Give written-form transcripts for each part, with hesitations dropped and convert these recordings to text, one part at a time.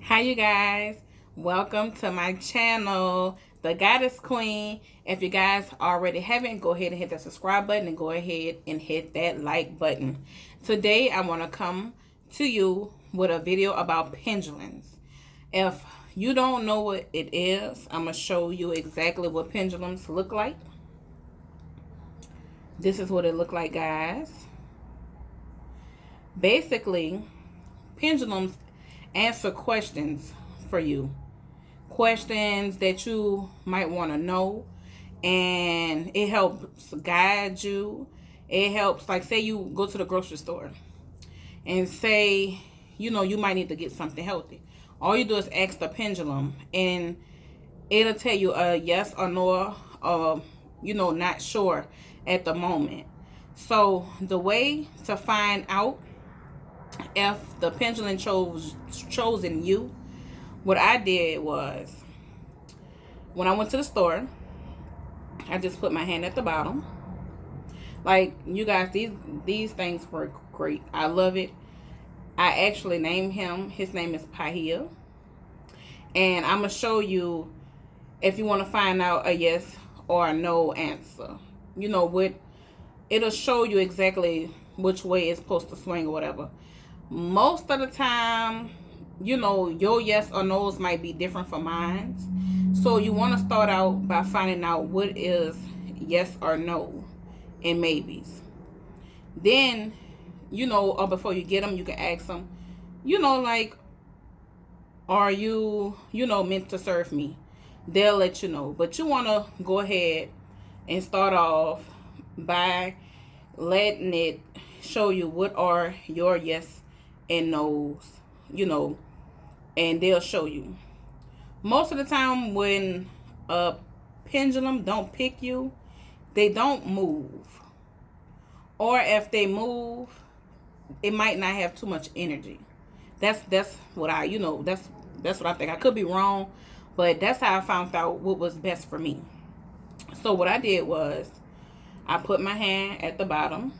Hi, you guys. Welcome to my channel, The Goddess Queen. If you guys already haven't, go ahead and hit that subscribe button and go ahead and hit that like button. Today, I want to come to you with a video about pendulums. If you don't know what it is, I'm going to show you exactly what pendulums look like. This is what it look like, guys. Basically, pendulums answer questions for you. Questions that you might want to know, and it helps guide you. It helps, like, say you go to the grocery store and say, you might need to get something healthy. All you do is ask the pendulum, and it'll tell you a yes or no, not sure at the moment. So the way to find out if the pendulum chosen you, what I did was, when I went to the store, I just put my hand at the bottom. Like, you guys, these things work great. I love it. I actually named him. His name is Pahia. And I'm going to show you if you want to find out a yes or a no answer. It'll show you exactly which way it's supposed to swing or whatever. Most of the time, your yes or no's might be different from mine. So you want to start out by finding out what is yes or no and maybes. Then, or before you get them, you can ask them, like, are you, meant to serve me? They'll let you know. But you want to go ahead and start off by letting it show you what are your yes and no's, and they'll show you. Most of the time when a pendulum don't pick you, they don't move. Or if they move, it might not have too much energy. That's what that's what I think. I could be wrong, but that's how I found out what was best for me. So what I did was, I put my hand at the bottom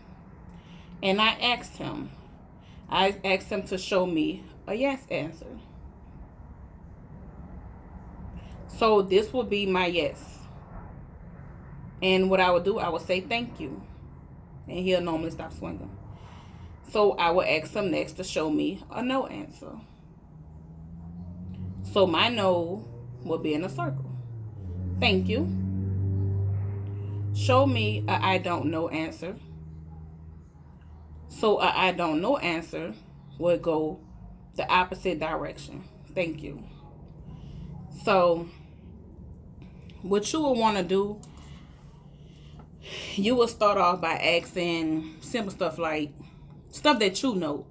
and I asked him. I asked him to show me a yes answer. So this will be my yes. And what I would do, I would say thank you. And he'll normally stop swinging. So I will ask him next to show me a no answer. So my no will be in a circle. Thank you. Show me a I don't know answer. So a I don't know answer will go the opposite direction. Thank you. So what you will want to do, you will start off by asking simple stuff, like stuff that you know.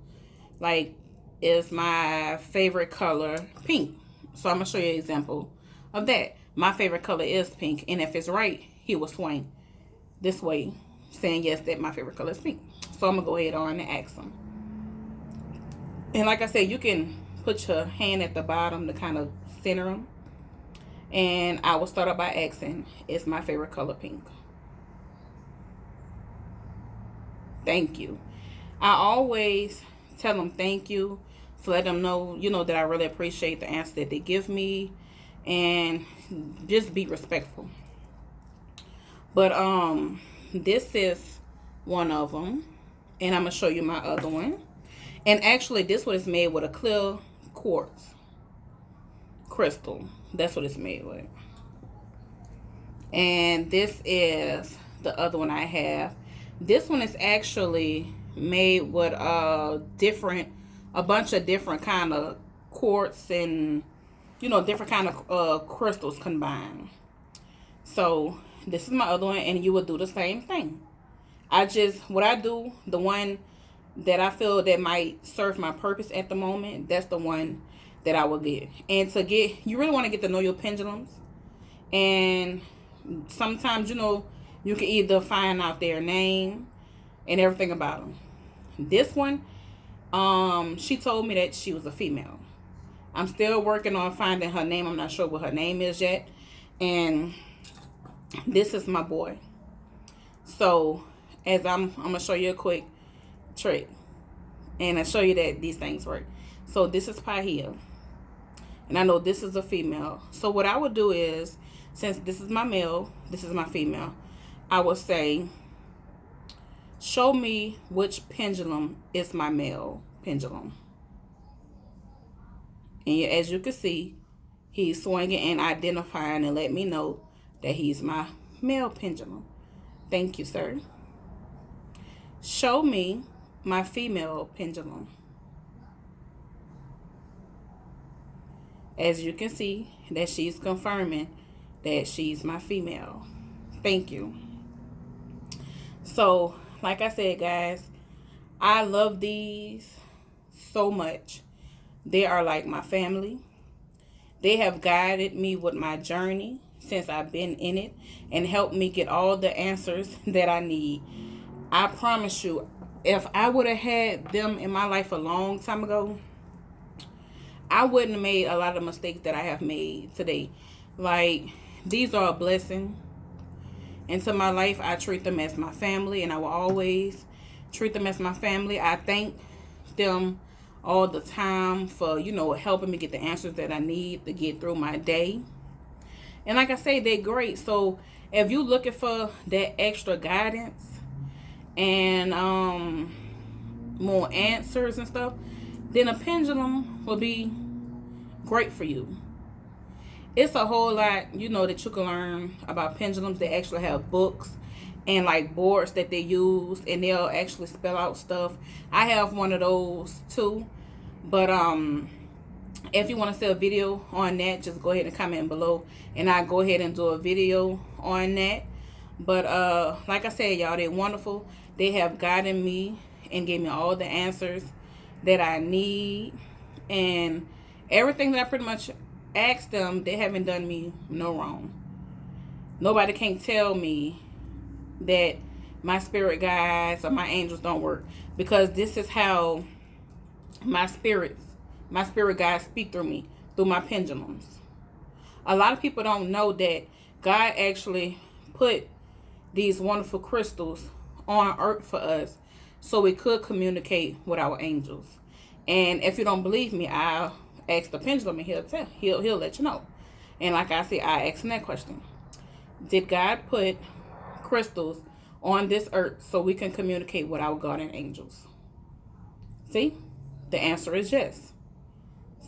Like, is my favorite color pink? So I'm going to show you an example of that. My favorite color is pink. And if it's right, he will swing this way, saying yes, that my favorite color is pink. So I'm going to go ahead on and ask him. And like I said, you can put your hand at the bottom to kind of center them. And I will start off by asking, is my favorite color pink? Thank you. I always tell them thank you to let them know, that I really appreciate the answer that they give me, and just be respectful. But this is one of them, and I'm gonna show you my other one. And actually, this one is made with a clear quartz crystal. That's what it's made with. And this is the other one I have. This one is actually made with a bunch of different kind of quartz and different kind of crystals combined. So this is my other one, and you will do the same thing. What I do, the one that I feel that might serve my purpose at the moment, that's the one that I will get. And you really want to get to know your pendulums. And sometimes, you can either find out their name and everything about them. This one, she told me that she was a female. I'm still working on finding her name. I'm not sure what her name is yet. And this is my boy. So as I'm gonna show you a quick trick, and I show you that these things work. So this is Pahia. And I know this is a female. So what I would do is, since this is my male, this is my female, I would say, show me which pendulum is my male pendulum. And as you can see, he's swinging and identifying and let me know that he's my male pendulum. Thank you, sir. Show me my female pendulum. As you can see, that she's confirming that she's my female. Thank you. So, like I said, guys, I love these so much. They are like my family. They have guided me with my journey since I've been in it and helped me get all the answers that I need. I promise you, if I would have had them in my life a long time ago, I wouldn't have made a lot of mistakes that I have made today. Like, these are a blessing into my life. I treat them as my family, and I will always treat them as my family. I thank them all the time for, helping me get the answers that I need to get through my day. And like I say, they're great. So if you're looking for that extra guidance and more answers and stuff, then a pendulum will be great for you. It's a whole lot, that you can learn about pendulums. They actually have books and like boards that they use, and they'll actually spell out stuff. I have one of those too. But if you want to see a video on that, just go ahead and comment below, and I'll go ahead and do a video on that. But like I said, y'all, they're wonderful. They have guided me and gave me all the answers that I need, and everything that I pretty much asked them, they haven't done me no wrong. Nobody can tell me that my spirit guides or my angels don't work, because this is how my spirit guides speak through me, through my pendulums. A lot of people don't know that God actually put these wonderful crystals on earth for us so we could communicate with our angels. And if you don't believe me, I'll ask the pendulum, and he'll let you know. And like I said, I asked him that question: did God put crystals on this earth so we can communicate with our guardian angels? See, the answer is yes.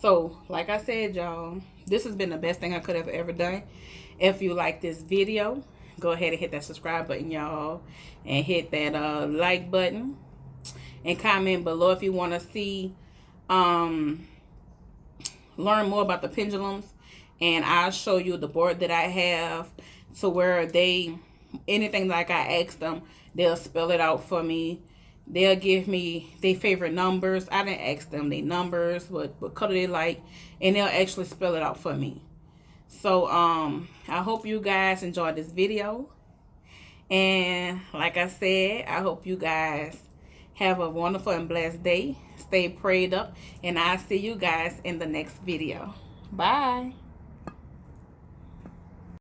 So like I said, y'all, this has been the best thing I could have ever done. If you like this video, go ahead and hit that subscribe button, y'all, and hit that like button, and comment below if you want to see learn more about the pendulums. And I'll show you the board that I have, to where anything like I ask them, they'll spell it out for me. They'll give me their favorite numbers. I didn't ask them their numbers, what color they like, and they'll actually spell it out for me. So I hope you guys enjoyed this video, and like I said, I hope you guys have a wonderful and blessed day. Stay prayed up, and I'll see you guys in the next video. Bye.